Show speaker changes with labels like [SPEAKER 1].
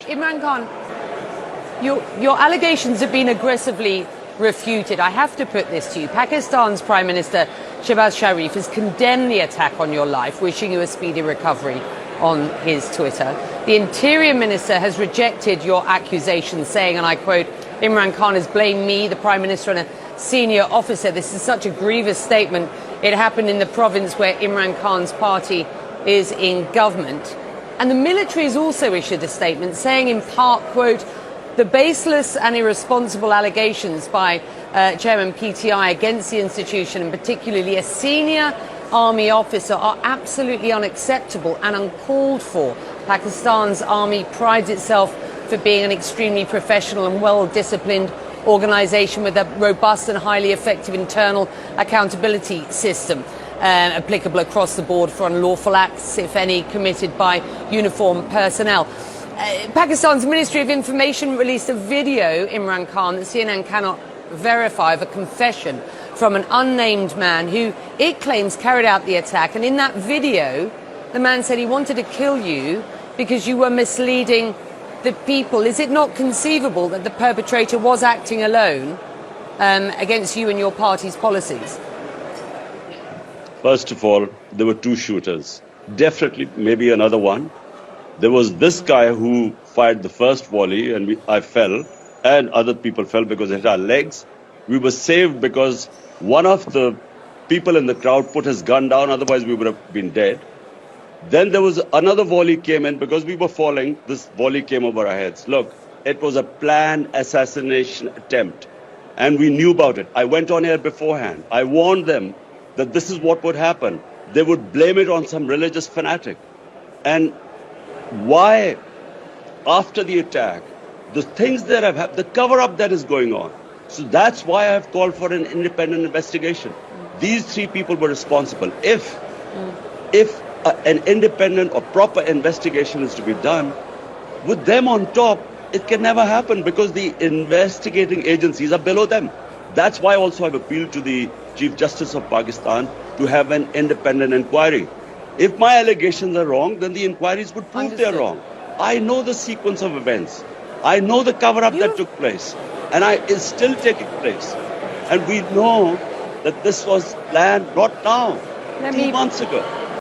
[SPEAKER 1] Imran Khan, your allegations have been aggressively refuted. I have to put this to you. Pakistan's Prime Minister Shehbaz Sharif has condemned the attack on your life, wishing you a speedy recovery on his Twitter. The Interior Minister has rejected your accusations, saying, and I quote, Imran Khan has blamed me, the Prime Minister, and a senior officer. This is such a grievous statement. It happened in the province where Imran Khan's party is in government. And the military has also issued a statement saying in part, quote, the baseless and irresponsible allegations by Chairman PTI against the institution, and particularly a senior army officer, are absolutely unacceptable and uncalled for. Pakistan's army prides itself for being an extremely professional and well-disciplined organisation with a robust and highly effective internal accountability system applicable across the board for unlawful acts, if any, committed by uniformed personnel. Pakistan's Ministry of Information released a video, Imran Khan, that CNN cannot verify, of a confession from an unnamed man who it claims carried out the attack. And in that video, the man said he wanted to kill you because you were misleading the people. Is it not conceivable that the perpetrator was acting alone against you and your party's policies?
[SPEAKER 2] First of all, there were two shooters. Definitely, maybe another one. There was this guy who fired the first volley, and I fell, and other people fell because it hit our legs. We were saved because one of the people in the crowd put his gun down, otherwise we would have been dead. Then there was another volley came in because we were falling. This volley came over our heads. Look, it was a planned assassination attempt, and we knew about it. I went on air beforehand. I warned them that this is what would happen. They would blame it on some religious fanatic. And why, after the attack, the things that have happened, the cover-up that is going on. So that's why I have called for an independent investigation. These three people were responsible. If an independent or proper investigation is to be done, with them on top, it can never happen because the investigating agencies are below them. That's why also I've appealed to the Chief Justice of Pakistan to have an independent inquiry. If my allegations are wrong, then the inquiries would prove they're wrong. I know the sequence of events. I know the cover-up that took place. And it's still taking place. And we know that this was planned not now, 2 months ago.